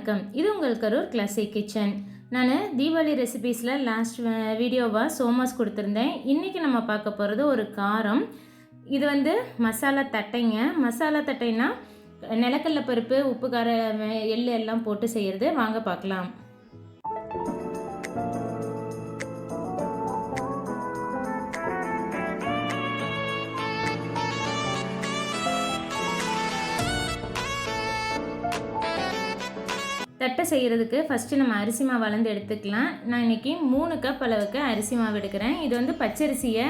வணக்கம். இது உங்கள் கரூர் கிளாசிக் கிச்சன். நான் தீபாவளி ரெசிபீஸில் லாஸ்ட் வீடியோவாக சோமாஸ் கொடுத்துருந்தேன். இன்றைக்கி நம்ம பார்க்க போகிறது ஒரு காரம். இது மசாலா தட்டைங்க. மசாலா தட்டைனா நிலக்கடலை பருப்பு, உப்பு, காரம், எள்ளு எல்லாம் போட்டு செய்கிறது. வாங்க பார்க்கலாம். தட்டை செய்கிறதுக்கு ஃபஸ்ட்டு நம்ம அரிசி மாவு அளந்து எடுத்துக்கலாம். நான் இன்றைக்கி 3 கப் அளவுக்கு அரிசி மாவு எடுக்கிறேன். இது பச்சரிசியை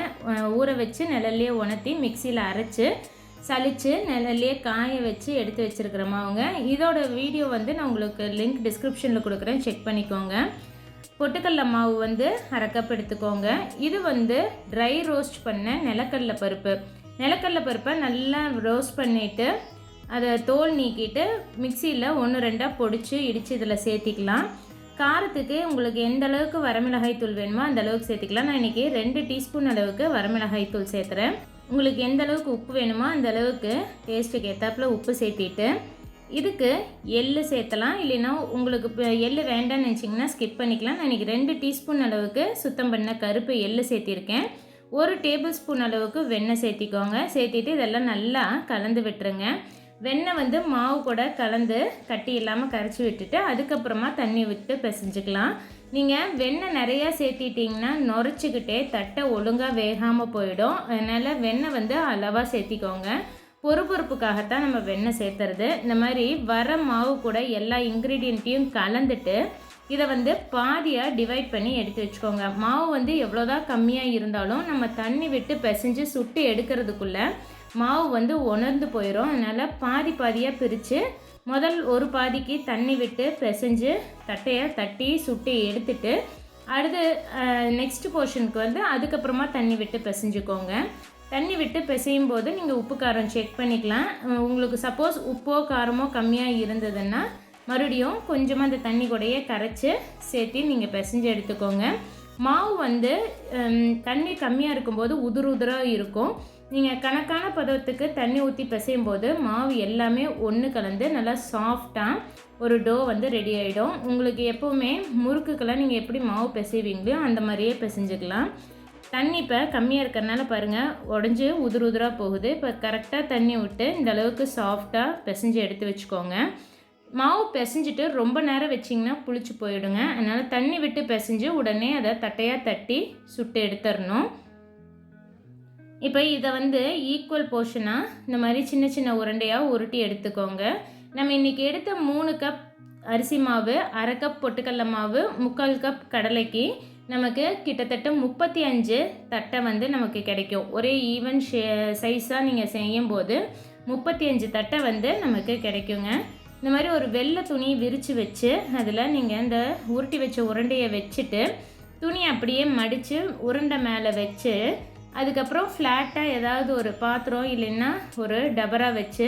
ஊற வச்சு நிழல்லையே உணர்த்தி மிக்சியில் அரைச்சி சலித்து நிழல்லையே காய வச்சு எடுத்து வச்சுருக்கிற மாவுங்க. இதோட வீடியோ நான் உங்களுக்கு லிங்க் டிஸ்கிரிப்ஷனில் கொடுக்குறேன், செக் பண்ணிக்கோங்க. பொட்டுக்கடலை மாவு 1/2 கப் எடுத்துக்கோங்க. இது ட்ரை ரோஸ்ட் பண்ண நிலக்கடலை பருப்பு. நிலக்கடலை பருப்பை நல்லா ரோஸ்ட் பண்ணிவிட்டு அதை தோல் நீக்கிட்டு மிக்சியில் 1-2 பொடிச்சு இடித்து இதில் சேர்த்திக்கலாம். காரத்துக்கு உங்களுக்கு எந்த அளவுக்கு வரமிளகாய் தூள் வேணுமோ அந்த அளவுக்கு சேர்த்திக்கலாம். நான் இன்றைக்கி 2 டீஸ்பூன் அளவுக்கு வரமிளகாய் தூள் சேர்த்துறேன். உங்களுக்கு எந்த அளவுக்கு உப்பு வேணுமோ அந்த அளவுக்கு டேஸ்ட்டுக்கு ஏற்றாப்புல உப்பு சேர்த்திட்டு இதுக்கு எள்ளு சேர்த்தலாம். இல்லைன்னா உங்களுக்கு எள்ளு வேண்டாம்னு நினச்சிங்கன்னா ஸ்கிப் பண்ணிக்கலாம். நான் இன்றைக்கி 2 டீஸ்பூன் அளவுக்கு சுத்தம் பண்ண கருப்பு எள்ளு சேர்த்திருக்கேன். 1 டேபிள் ஸ்பூன் அளவுக்கு வெண்ணெய் சேர்த்திக்கோங்க. சேர்த்திட்டு இதெல்லாம் நல்லா கலந்து விட்டுருங்க. வெண்ணெய் மாவு கூட கலந்து கட்டி இல்லாமல் கரைச்சி விட்டுட்டு அதுக்கப்புறமா தண்ணி விட்டு பிசைஞ்சிக்கலாம். நீங்கள் வெண்ணெய் நிறையா சேர்த்திட்டிங்கன்னா நுரைச்சிக்கிட்டே தட்டை ஒழுங்காக வேகாமல் போயிடும். அதனால் வெண்ணெய் அளவாக சேர்த்திக்கோங்க. பொறுப்பொறுப்புக்காகத்தான் நம்ம வெண்ணெய் சேர்த்துறது. இந்த மாதிரி வர மாவு கூட எல்லா இன்க்ரீடியண்ட்டையும் கலந்துட்டு இதை பாதியாக டிவைட் பண்ணி எடுத்து வச்சுக்கோங்க. மாவு எவ்வளோதான் கம்மியாக இருந்தாலும் நம்ம தண்ணி விட்டு பிசைஞ்சு சுட்டு எடுக்கிறதுக்குள்ளே மாவு உணர்ந்து போயிடும். அதனால் பாதி பாதியாக பிரித்து முதல் ஒரு பாதிக்கு தண்ணி விட்டு பிசைஞ்சு தட்டையை தட்டி சுட்டி எடுத்துட்டு அடுத்து நெக்ஸ்ட் போர்ஷனுக்கு அதுக்கப்புறமா தண்ணி விட்டு பிசைஞ்சுக்கோங்க. தண்ணி விட்டு பிசையும் போது நீங்கள் உப்பு காரம் செக் பண்ணிக்கலாம். உங்களுக்கு சப்போஸ் உப்போ காரமோ கம்மியாக இருந்ததுன்னா மறுபடியும் கொஞ்சமாக அந்த தண்ணி கூடயே கரைச்சி சேர்த்து நீங்கள் பிசைஞ்சு எடுத்துக்கோங்க. மாவு தண்ணி கம்மியாக இருக்கும்போது உதிராக இருக்கும். நீங்கள் கணக்கான பதத்துக்கு தண்ணி ஊற்றி பிசையும் போது மாவு எல்லாமே ஒன்று கலந்து நல்லா சாஃப்டாக ஒரு டோ ரெடி ஆகிடும். உங்களுக்கு எப்போவுமே முறுக்குக்கெல்லாம் நீங்கள் எப்படி மாவு பிசைவீங்களோ அந்த மாதிரியே பிசைஞ்சிக்கலாம். தண்ணி இப்போ கம்மியாக இருக்கிறனால பாருங்கள் உடஞ்சி உதிராக போகுது. இப்போ கரெக்டாக தண்ணி விட்டு இந்த அளவுக்கு சாஃப்டாக பிசைஞ்சு எடுத்து வச்சுக்கோங்க. மாவு பிசைஞ்சிட்டு ரொம்ப நேரம் வச்சிங்கன்னா புளிச்சு போயிடுங்க. அதனால் தண்ணி விட்டு பிசைஞ்சு உடனே அதை தட்டையாக தட்டி சுட்டு எடுத்துடணும். இப்போ இதை ஈக்குவல் போர்ஷனாக இந்த மாதிரி சின்ன சின்ன உருண்டையாக உருட்டி எடுத்துக்கோங்க. நம்ம இன்றைக்கி எடுத்த 3 கப் அரிசி மாவு, 1/2 கப் பொட்டுக்கடலை மாவு, 3/4 கப் கடலைக்கு நமக்கு கிட்டத்தட்ட 35 தட்டை நமக்கு கிடைக்கும். ஒரே ஈவன் சைஸாக நீங்கள் செய்யும்போது 35 தட்டை நமக்கு கிடைக்குங்க. இந்த மாதிரி ஒரு வெள்ளை துணி விரித்து வச்சு அதில் நீங்கள் இந்த உருட்டி வச்ச உருண்டையை வச்சுட்டு துணி அப்படியே மடித்து உருண்டை மேலே வச்சு அதுக்கப்புறம் ஃப்ளாட்டாக ஏதாவது ஒரு பாத்திரம் இல்லைன்னா ஒரு டபரா வச்சு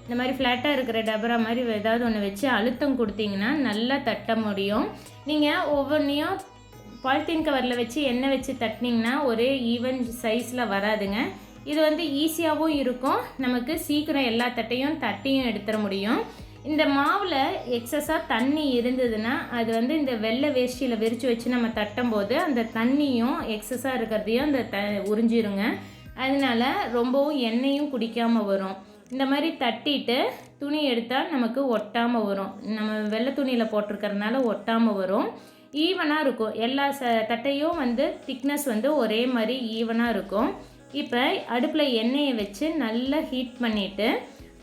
இந்த மாதிரி ஃப்ளாட்டாக இருக்கிற டபரா மாதிரி ஏதாவது ஒன்று வச்சு அழுத்தம் கொடுத்தீங்கன்னா நல்லா தட்ட முடியும். நீங்கள் ஒவ்வொன்றையும் பாலித்தீன் கவரில் வச்சு எண்ணெய் வச்சு தட்டினீங்கன்னா ஒரே ஈவன் சைஸில் வராதுங்க. இது ஈஸியாகவும் இருக்கும். நமக்கு சீக்கிரம் எல்லா தட்டையும் தட்டியும் எடுத்துட முடியும். இந்த மாவில் எக்ஸஸாக தண்ணி இருந்ததுன்னா அது இந்த வெள்ளை வேஷ்டியில் விரித்து வச்சு நம்ம தட்டும் போது அந்த தண்ணியும் எக்ஸஸாக இருக்கிறதையும் அந்த உறிஞ்சிருங்க. அதனால் ரொம்பவும் எண்ணெயும் குடிக்காமல் வரும். இந்த மாதிரி தட்டிட்டு துணி எடுத்தால் நமக்கு ஒட்டாமல் வரும். நம்ம வெள்ளை துணியில் போட்டிருக்கறனால ஒட்டாமல் வரும். ஈவனாக இருக்கும். எல்லா தட்டையும் திக்னஸ் ஒரே மாதிரி ஈவனாக இருக்கும். இப்போ அடுப்பில் எண்ணெயை வச்சு நல்லா ஹீட் பண்ணிவிட்டு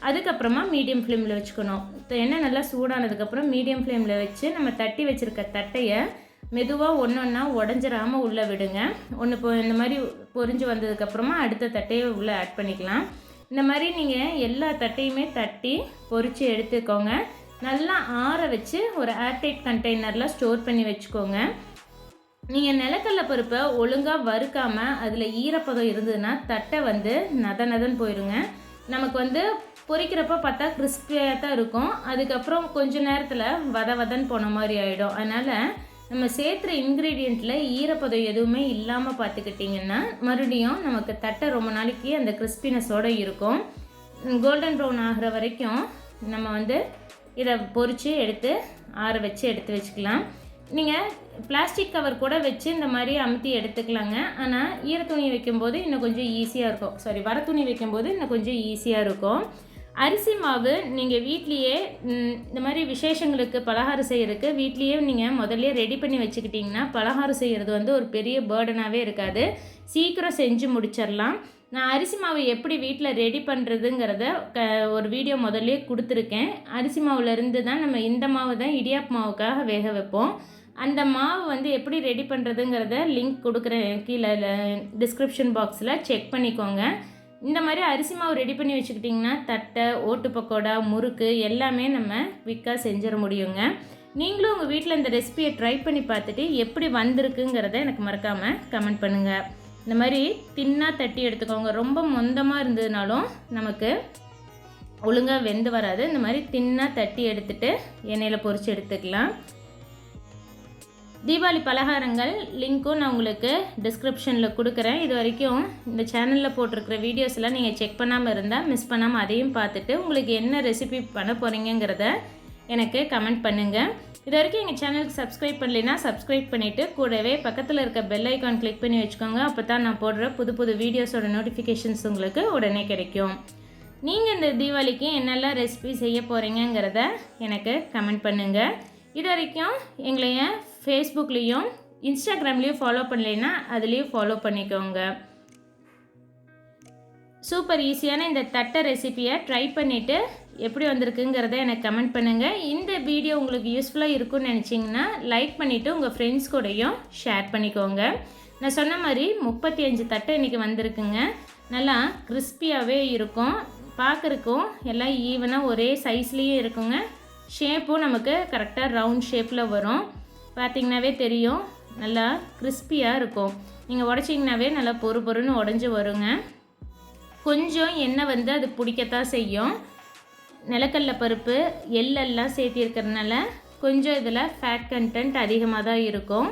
அதுக்கப்புறமா மீடியம் ஃப்ளேமில் வச்சுக்கணும். எண்ணெய் நல்லா சூடானதுக்கப்புறம் மீடியம் ஃப்ளேமில் வச்சு நம்ம தட்டி வச்சுருக்க தட்டையை மெதுவாக ஒன்றா உடஞ்சிடாமல் உள்ளே விடுங்க. ஒன்று இந்த மாதிரி பொரிஞ்சு வந்ததுக்கப்புறமா அடுத்த தட்டையை உள்ளே ஆட் பண்ணிக்கலாம். இந்த மாதிரி நீங்கள் எல்லா தட்டையுமே தட்டி பொரித்து எடுத்துக்கோங்க. நல்லா ஆற வச்சு ஒரு ஏர்டைட் கண்டெய்னரில் ஸ்டோர் பண்ணி வச்சுக்கோங்க. நீங்கள் நிலக்கடலை பருப்பை ஒழுங்காக வறுக்காமல் அதில் ஈரப்பதம் இருந்ததுன்னா தட்டை நதன்னு போயிடுங்க. நமக்கு பொரிக்கிறப்ப பார்த்தா கிறிஸ்பியாக தான் இருக்கும். அதுக்கப்புறம் கொஞ்ச நேரத்தில் வதன்னு போன மாதிரி ஆகிடும். அதனால் நம்ம சேர்த்துற இன்க்ரீடியண்ட்டில் ஈரப்பதம் எதுவுமே இல்லாமல் பார்த்துக்கிட்டிங்கன்னா மறுபடியும் நமக்கு தட்டை ரொம்ப நாளைக்கு அந்த கிறிஸ்பினஸோடு இருக்கும். கோல்டன் ப்ரௌன் ஆகிற வரைக்கும் நம்ம இதை பொரித்து எடுத்து ஆற வச்சு எடுத்து வச்சுக்கலாம். நீங்கள் பிளாஸ்டிக் கவர் கூட வச்சு இந்த மாதிரி அமுத்தி எடுத்துக்கலாங்க. ஆனால் ஈரத்துணி வைக்கும்போது இன்னும் கொஞ்சம் ஈஸியாக இருக்கும். வர துணி வைக்கும்போது இன்னும் கொஞ்சம் ஈஸியாக இருக்கும். அரிசி மாவு நீங்கள் வீட்லேயே இந்த மாதிரி விசேஷங்களுக்கு பலகாரம் செய்கிறதுக்கு வீட்லேயே நீங்கள் முதல்ல ரெடி பண்ணி வச்சுக்கிட்டிங்கன்னா பலகாரம் செய்கிறது வந்து ஒரு பெரிய பேர்டனாகவே இருக்காது. சீக்கிரம் செஞ்சு முடிச்சிடலாம். நான் அரிசி மாவு எப்படி வீட்டில் ரெடி பண்ணுறதுங்கிறத ஒரு வீடியோ முதல்லே கொடுத்துருக்கேன். அரிசி மாவுலேருந்து தான் நம்ம இந்த மாவு தான் இடியாப்பு மாவுக்காக வேக வைப்போம். அந்த மாவு வந்து எப்படி ரெடி பண்ணுறதுங்கிறத லிங்க் கொடுக்குறேன் கீழே டிஸ்கிரிப்ஷன் பாக்ஸில் செக் பண்ணிக்கோங்க. இந்த மாதிரி அரிசி மாவு ரெடி பண்ணி வச்சுக்கிட்டிங்கன்னா தட்டை, ஓட்டு பக்கோடா, முறுக்கு எல்லாமே நம்ம குவிக்காக செஞ்சிட முடியுங்க. நீங்களும் உங்கள் வீட்டில் இந்த ரெசிபியை ட்ரை பண்ணி பார்த்துட்டு எப்படி வந்திருக்குங்கிறத எனக்கு மறக்காமல் கமெண்ட் பண்ணுங்கள். இந்த மாதிரி தின்னாக தட்டி எடுத்துக்கோங்க. ரொம்ப மொந்தமாக இருந்ததுனாலும் நமக்கு ஒழுங்காக வெந்து வராது. இந்த மாதிரி தின்னாக தட்டி எடுத்துகிட்டு எண்ணெயில் பொரித்து எடுத்துக்கலாம். தீபாவளி பலகாரங்கள் லிங்க்கும் நான் உங்களுக்கு டிஸ்கிரிப்ஷனில் கொடுக்குறேன். இது வரைக்கும் இந்த சேனலில் போட்டிருக்கிற வீடியோஸ் எல்லாம் நீங்கள் செக் பண்ணாமல் இருந்தால் மிஸ் பண்ணாமல் அதையும் பார்த்துட்டு உங்களுக்கு என்ன ரெசிபி பண்ண போகிறீங்கிறத எனக்கு கமெண்ட் பண்ணுங்கள். இது வரைக்கும் எங்கள் சேனலுக்கு சப்ஸ்கிரைப் பண்ணலைன்னா சப்ஸ்கிரைப் பண்ணிவிட்டு கூடவே பக்கத்தில் இருக்க பெல் ஐக்கான் கிளிக் பண்ணி வச்சுக்கோங்க. அப்போ தான் நான் போடுற புது புது வீடியோஸோட நோட்டிஃபிகேஷன்ஸ் உங்களுக்கு உடனே கிடைக்கும். நீங்கள் இந்த தீபாவளிக்கு என்னெல்லாம் ரெசிபி செய்ய போகிறீங்கிறத எனக்கு கமெண்ட் பண்ணுங்கள். இது வரைக்கும் எங்களை ஃபேஸ்புக்லேயும் இன்ஸ்டாகிராம்லேயும் ஃபாலோ பண்ணலைன்னா அதுலேயும் ஃபாலோ பண்ணிக்கோங்க. சூப்பர் ஈஸியான இந்த தட்டை ரெசிபியை ட்ரை பண்ணிவிட்டு எப்படி வந்திருக்குங்கிறத எனக்கு கமெண்ட் பண்ணுங்கள். இந்த வீடியோ உங்களுக்கு யூஸ்ஃபுல்லாக இருக்கும்னு நினச்சிங்கன்னா லைக் பண்ணிவிட்டு உங்கள் ஃப்ரெண்ட்ஸ் கூடயும் ஷேர் பண்ணிக்கோங்க. நான் சொன்ன மாதிரி 35 தட்டை இன்றைக்கி வந்திருக்குங்க. நல்லா கிறிஸ்பியாகவே இருக்கும். பார்க்குறக்கும் எல்லாம் ஈவனாக ஒரே சைஸ்லேயும் இருக்குங்க. ஷேப்பும் நமக்கு கரெக்டாக ரவுண்ட் ஷேப்பில் வரும். பார்த்திங்கனாவே தெரியும், நல்லா கிறிஸ்பியாக இருக்கும். நீங்கள் உடச்சிங்கனாவே நல்லா பொறுன்னு உடஞ்சி வருங்க. கொஞ்சம் எண்ணெய் வந்து அது பிடிக்கத்தான் செய்யும். நிலக்கடலை பருப்பு, எள்ளெல்லாம் சேர்த்திருக்கிறதுனால கொஞ்சம் இதில் ஃபேட் கண்டென்ட் அதிகமாக தான் இருக்கும்.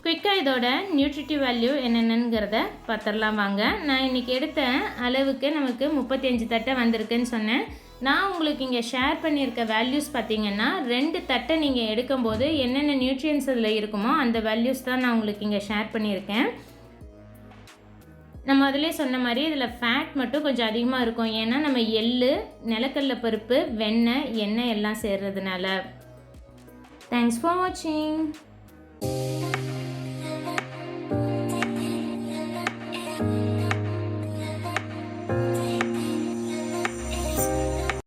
குயிக்காக இதோட நியூட்ரிட்டிவ் வேல்யூ என்னென்னங்கிறத பார்த்துடலாம் வாங்க. நான் இன்றைக்கி எடுத்த அளவுக்கு நமக்கு 35 தட்டை வந்திருக்குன்னு சொன்னேன். நான் உங்களுக்கு இங்கே ஷேர் பண்ணியிருக்க வேல்யூஸ் பார்த்திங்கன்னா 2 தட்டை நீங்கள் எடுக்கும்போது என்னென்ன நியூட்ரியன்ஸ் அதில் இருக்குமோ அந்த வேல்யூஸ் தான் நான் உங்களுக்கு இங்கே ஷேர் பண்ணியிருக்கேன். நம்ம அதிலே சொன்ன மாதிரி இதில் ஃபேட் மட்டும் கொஞ்சம் அதிகமாக இருக்கும். ஏன்னா நம்ம எள்ளு, நிலக்கடலை பருப்பு, வெண்ணெய், எண்ணெய் எல்லாம் சேர்றதுனால. தேங்க்ஸ் ஃபார் வாட்சிங்.